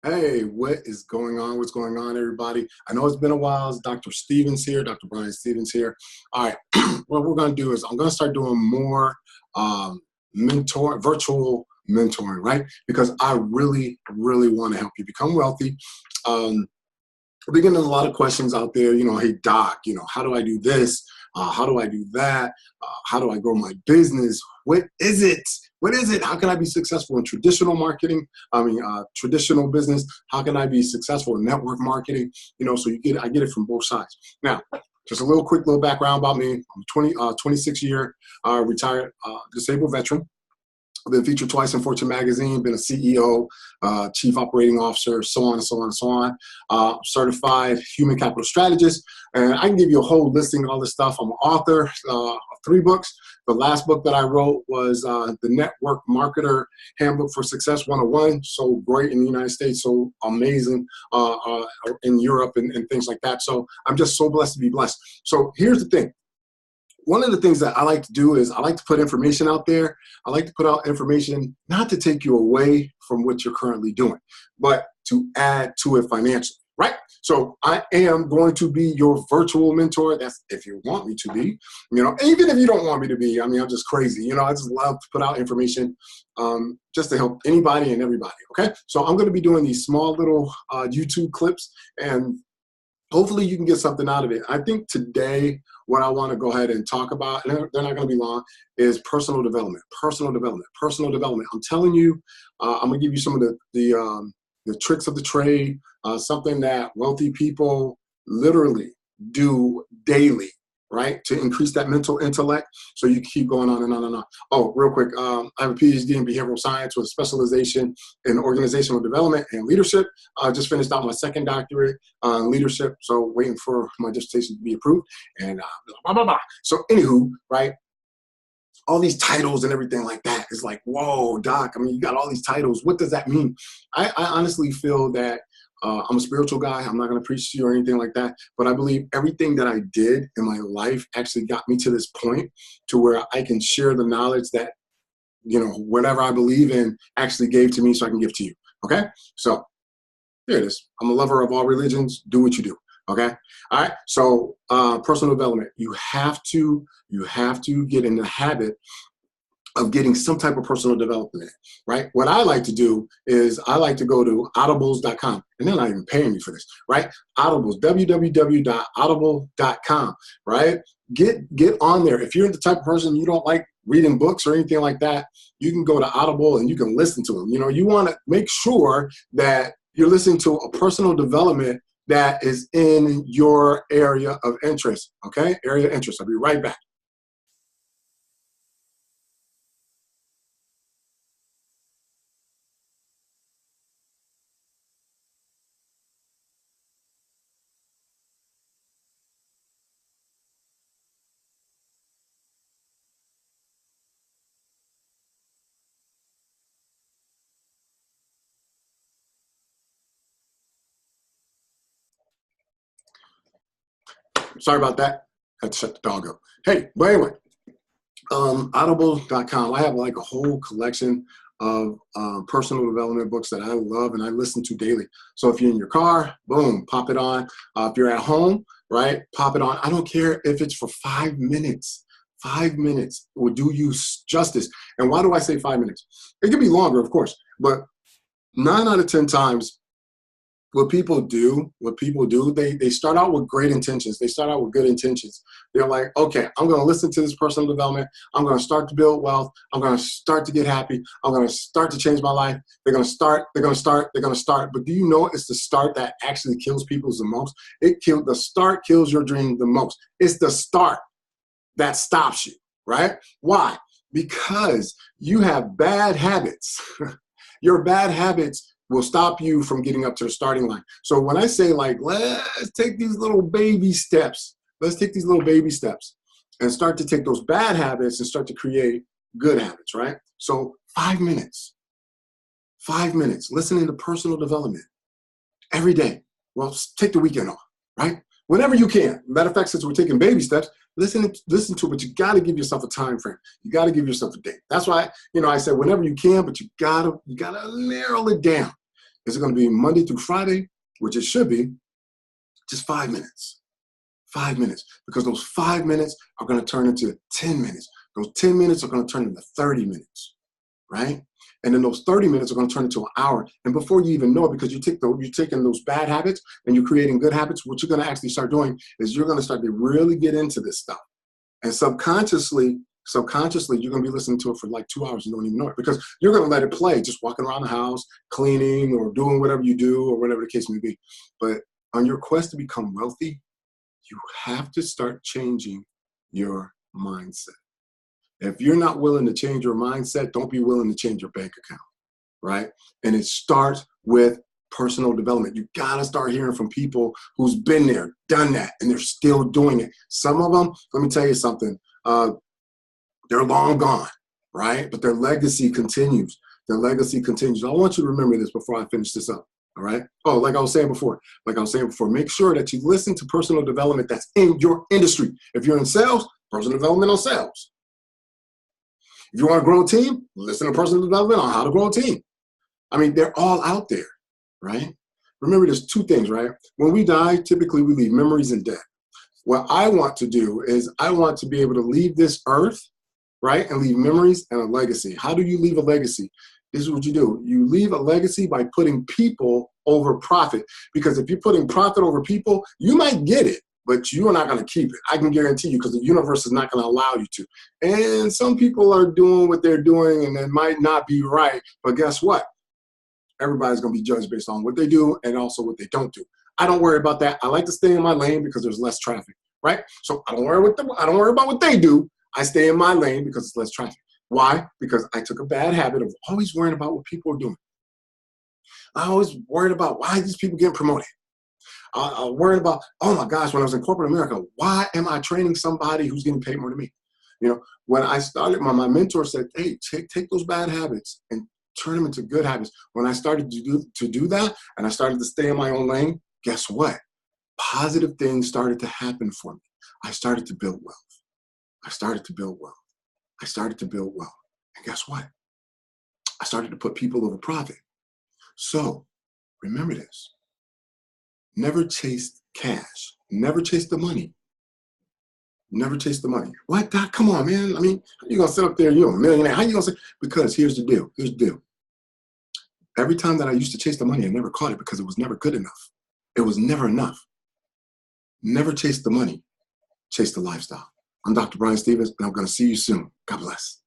Hey, what is going on? What's going on, everybody? I know it's been a while. It's Dr. Stevens here, Dr. Brian Stevens here. All right, what we're going to do is I'm going to start doing more virtual mentoring, right? Because I really, really want to help you become wealthy. We're getting a lot of questions out there, hey, doc, how do I do this? How do I do that? How do I grow my business? What is it? What is it? How can I be successful in traditional marketing? Traditional business. How can I be successful in network marketing? So I get it from both sides. Now, just a quick little background about me. I'm 26-year retired disabled veteran. I've been featured twice in Fortune magazine, been a CEO, chief operating officer, so on and so on and so on. Certified human capital strategist. And I can give you a whole listing of all this stuff. I'm an author of 3 books. The last book that I wrote was the Network Marketer Handbook for Success 101. So great in the United States, so amazing in Europe and things like that. So I'm just so blessed to be blessed. So here's the thing. One of the things that I like to do is I like to put information out there. I like to put out information not to take you away from what you're currently doing, but to add to it financially, right? So I am going to be your virtual mentor. That's if you want me to be, even if you don't want me to be. I'm just crazy. I just love to put out information just to help anybody and everybody, okay? So I'm going to be doing these small little YouTube clips, and hopefully you can get something out of it. I think today what I want to go ahead and talk about, and they're not going to be long, is personal development. Personal development. Personal development. I'm telling you, I'm going to give you some of the tricks of the trade, something that wealthy people literally do daily, right, to increase that mental intellect so you keep going on and on and on. Oh, real quick, I have a PhD in behavioral science with a specialization in organizational development and leadership. I just finished out my second doctorate in leadership, so waiting for my dissertation to be approved. And blah, blah, blah. So anywho, right, all these titles and everything like that is like, whoa, doc, you got all these titles. What does that mean? I honestly feel that I'm a spiritual guy. I'm not going to preach to you or anything like that, but I believe everything that I did in my life actually got me to this point to where I can share the knowledge that, whatever I believe in actually gave to me so I can give to you. Okay. So there it is. I'm a lover of all religions. Do what you do. Okay. All right. So personal development, you have to get in the habit of getting some type of personal development, right? What I like to do is I like to go to audibles.com, and they're not even paying me for this, right? Audibles, www.audible.com, right? Get on there. If you're the type of person you don't like reading books or anything like that, you can go to Audible and you can listen to them. You want to make sure that you're listening to a personal development that is in your area of interest, okay? Area of interest. I'll be right back. Sorry about that. Had to shut the dog up. Hey, but anyway, audible.com. I have like a whole collection of personal development books that I love and I listen to daily. So if you're in your car, boom, pop it on. If you're at home, right, pop it on. I don't care if it's for 5 minutes. 5 minutes will do you justice. And why do I say 5 minutes? It could be longer, of course, but 9 out of 10 times, what people do, they start out with great intentions. They start out with good intentions. They're like, okay, I'm going to listen to this personal development. I'm going to start to build wealth. I'm going to start to get happy. I'm going to start to change my life. They're going to start. But do you know it's the start that actually kills people the most? The start kills your dream the most. It's the start that stops you, right? Why? Because you have bad habits. Your bad habits will stop you from getting up to the starting line. So when I say like, let's take these little baby steps, and start to take those bad habits and start to create good habits, right? So 5 minutes, listening to personal development every day. Well, take the weekend off, right? Whenever you can. Matter of fact, since we're taking baby steps, listen to it, but you got to give yourself a time frame. You got to give yourself a date. That's why, I said whenever you can, but you got to narrow it down. Is it going to be Monday through Friday, which it should be, just 5 minutes? 5 minutes, because those 5 minutes are going to turn into 10 minutes. Those 10 minutes are going to turn into 30 minutes, right? And then those 30 minutes are going to turn into an hour. And before you even know it, because you're taking those bad habits and you're creating good habits, what you're going to actually start doing is you're going to start to really get into this stuff. And subconsciously, you're going to be listening to it for like 2 hours and don't even know it, because you're going to let it play, just walking around the house, cleaning or doing whatever you do or whatever the case may be. But on your quest to become wealthy, you have to start changing your mindset. If you're not willing to change your mindset, don't be willing to change your bank account, right? And it starts with personal development. You got to start hearing from people who's been there, done that, and they're still doing it. Some of them, let me tell you something, they're long gone, right? But their legacy continues. Their legacy continues. I want you to remember this before I finish this up, all right? Oh, like I was saying before, make sure that you listen to personal development that's in your industry. If you're in sales, personal development on sales. If you want to grow a team, listen to personal development on how to grow a team. I mean, they're all out there, right? Remember, there's two things, right? When we die, typically we leave memories and death. What I want to do is I want to be able to leave this earth, right, and leave memories and a legacy. How do you leave a legacy? This is what you do. You leave a legacy by putting people over profit. Because if you're putting profit over people, you might get it, but you are not going to keep it. I can guarantee you, because the universe is not going to allow you to. And some people are doing what they're doing, and it might not be right. But guess what? Everybody's going to be judged based on what they do and also what they don't do. I don't worry about that. I like to stay in my lane because there's less traffic, right? So I don't worry about what they do. I stay in my lane because it's less traffic. Why? Because I took a bad habit of always worrying about what people are doing. I always worried about why these people getting promoted. I worried about, oh my gosh, when I was in corporate America, why am I training somebody who's getting paid more than me? You know, when I started, my mentor said, hey, take those bad habits and turn them into good habits. When I started to do that, and I started to stay in my own lane, guess what? Positive things started to happen for me. I started to build wealth. I started to build wealth. I started to build wealth. And guess what? I started to put people over profit. So remember this. Never chase cash. Never chase the money. Never chase the money. What, Doc? Come on, man. I mean, how you going to sit up there, you're a millionaire? How you going to say? Because here's the deal. Here's the deal. Every time that I used to chase the money, I never caught it because it was never good enough. It was never enough. Never chase the money. Chase the lifestyle. I'm Dr. Brian Stevens, and I'm going to see you soon. God bless.